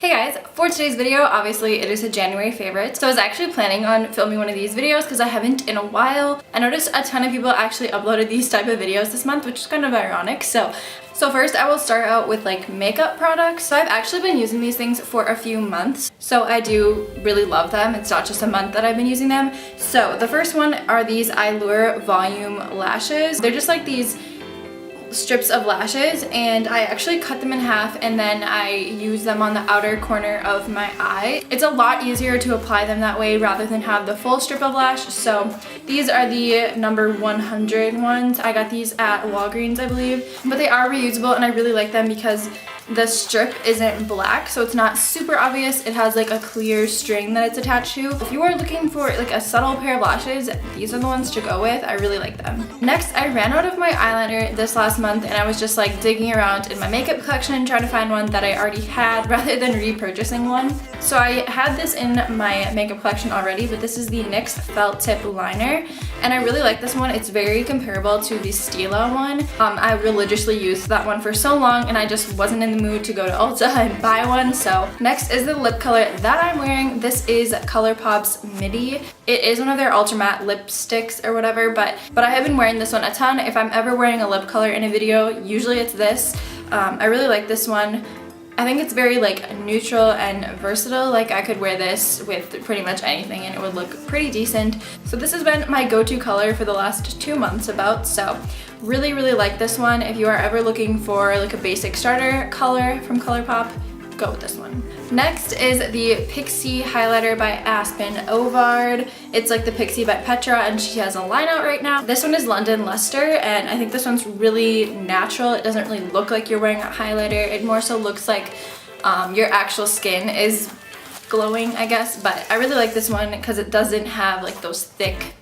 Hey guys, for today's video, obviously it is a January favorite, so I was actually planning on filming one of these videos because I haven't in a while. I noticed a ton of people actually uploaded these type of videos this month, which is kind of ironic. So first I will start out with like makeup products. So I've actually been using these things for a few months, so I do really love them. It's not just a month that I've been using them. So the first one are these Eyelure Volume Lashes. They're just like these strips of lashes, and I actually cut them in half and then I use them on the outer corner of my eye. It's a lot easier to apply them that way rather than have the full strip of lash. So these are the number 100 ones. I got these at Walgreens, I believe, but they are reusable and I really like them because the strip isn't black, so it's not super obvious. It has like a clear string that it's attached to. If you are looking for like a subtle pair of lashes, these are the ones to go with. I really like them. Next, I ran out of my eyeliner this last month and I was just like digging around in my makeup collection trying to find one that I already had rather than repurchasing one. So I had this in my makeup collection already, but this is the Nyx Felt Tip Liner and I really like this one. It's very comparable to the Stila one. I religiously used that one for so long and I just wasn't in the mood to go to Ulta and buy one. So next is the lip color that I'm wearing. This is Colourpop's Midi. It is one of their ultra matte lipsticks or whatever, but I have been wearing this one a ton. If I'm ever wearing a lip color in a video, usually it's this. I really like this one. I think it's very like neutral and versatile. Like I could wear this with pretty much anything and it would look pretty decent. So this has been my go-to color for the last 2 months about. So really like this one. If you are ever looking for like a basic starter color from Colourpop, go with this one. Next is the Pixi highlighter by Aspyn Ovard. It's like the Pixi by Petra and she has a line out right now. This one is London Lustre and I think this one's really natural. It doesn't really look like you're wearing a highlighter. It more so looks like your actual skin is glowing, I guess. But I really like this one because it doesn't have like those thick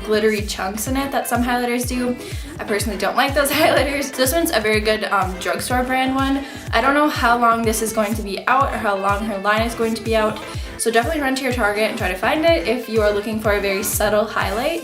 glittery chunks in it that some highlighters do. I personally don't like those highlighters. So this one's a very good drugstore brand one. I don't know how long this is going to be out or how long her line is going to be out, so definitely run to your Target and try to find it if you are looking for a very subtle highlight.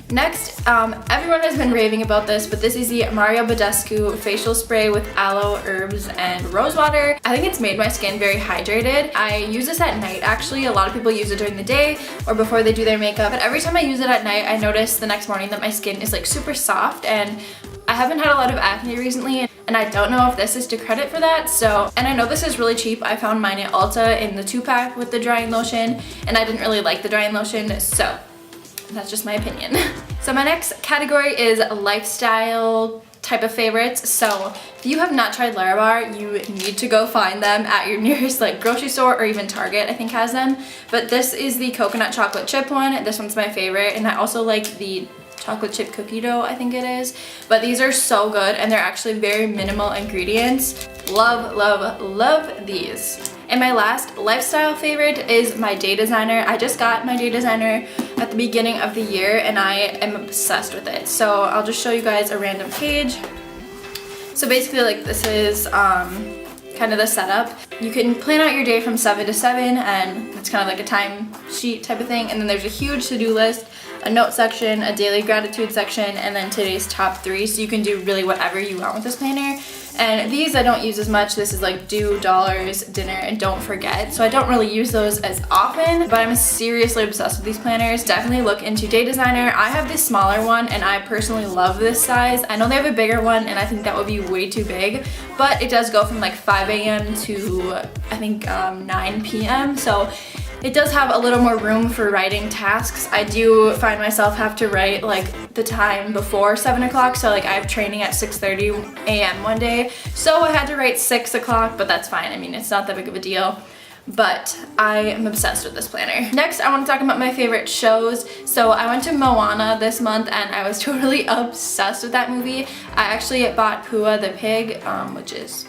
Next, everyone has been raving about this, but this is the Badescu facial spray with aloe, herbs, and rosewater. I think it's made my skin very hydrated. I use this at night actually. A lot of people use it during the day or before they do their makeup, but every time I use it at night, I notice the next morning that my skin is like super soft, and I haven't had a lot of acne recently, and I don't know if this is to credit for that. So, and I know this is really cheap. I found mine at Ulta in the 2-pack with the drying lotion, and I didn't really like the drying lotion, so that's just my opinion. So my next category is lifestyle type of favorites. So if you have not tried Larabar, you need to go find them at your nearest like grocery store, or even Target I think has them. But this is the coconut chocolate chip one. This one's my favorite, and I also like the chocolate chip cookie dough, I think it is. But these are so good and they're actually very minimal ingredients. Love these. And my last lifestyle favorite is my day designer. I just got my day designer at the beginning of the year and I am obsessed with it. So I'll just show you guys a random page. So basically like this is kind of the setup. You can plan out your day from 7 to 7 and it's kind of like a time sheet type of thing. And then there's a huge to-do list, a note section, a daily gratitude section, and then today's top 3. So you can do really whatever you want with this planner. And these I don't use as much. This is like do, dollars, dinner, and don't forget. So I don't really use those as often, but I'm seriously obsessed with these planners. Definitely look into Day Designer. I have this smaller one and I personally love this size. I know they have a bigger one and I think that would be way too big, but it does go from like 5 a.m. to I think 9 p.m. So it does have a little more room for writing tasks. I do find myself have to write like the time before 7 o'clock. So like I have training at 6:30 a.m. one day. So I had to write 6 o'clock, but that's fine. I mean, it's not that big of a deal. But I am obsessed with this planner. Next, I want to talk about my favorite shows. So I went to Moana this month and I was totally obsessed with that movie. I actually bought Pua the pig, which is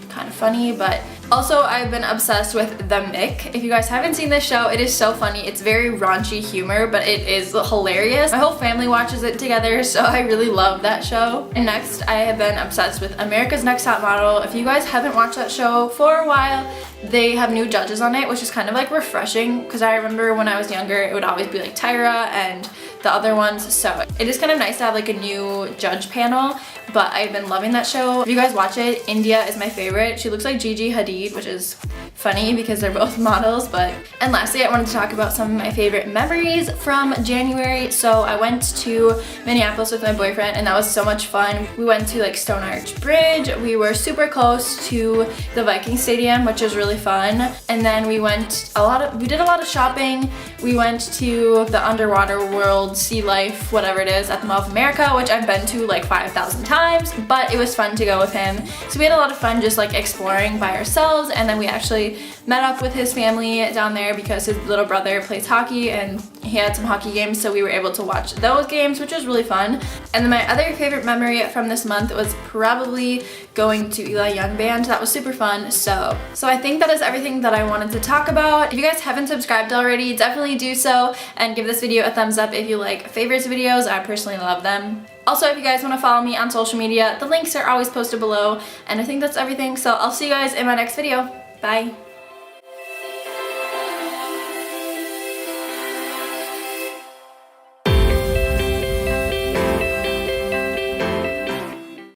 kind of funny, but also I've been obsessed with the Mick. If you guys haven't seen this show, it is so funny. It's very raunchy humor, but it is hilarious. My whole family watches it together, so I really love that show. And next, I have been obsessed with America's Next Top Model. If you guys haven't watched that show for a while, they have new judges on it, which is kind of like refreshing, because I remember when I was younger, it would always be like Tyra and the other ones. So it is kind of nice to have like a new judge panel, but I've been loving that show. If you guys watch it, India is my favorite. She looks like Gigi Hadid, which is funny because they're both models. And lastly, I wanted to talk about some of my favorite memories from January. So I went to Minneapolis with my boyfriend, and that was so much fun. We went to like Stone Arch Bridge. We were super close to the Viking Stadium, which was really fun. And then we did a lot of shopping. We went to the underwater world, sea life, whatever it is, at the Mall of America, which I've been to like 5,000 times, but it was fun to go with him. So we had a lot of fun just like exploring by ourselves, and then we actually met up with his family down there because his little brother plays hockey and he had some hockey games, so we were able to watch those games, which was really fun. And then my other favorite memory from this month was probably going to Eli Young Band. That was super fun. So I think that is everything that I wanted to talk about. If you guys haven't subscribed already, definitely do so, and give this video a thumbs up if you like favorites videos. I personally love them. Also, if you guys want to follow me on social media, the links are always posted below, and I think that's everything. So I'll see you guys in my next video. Bye.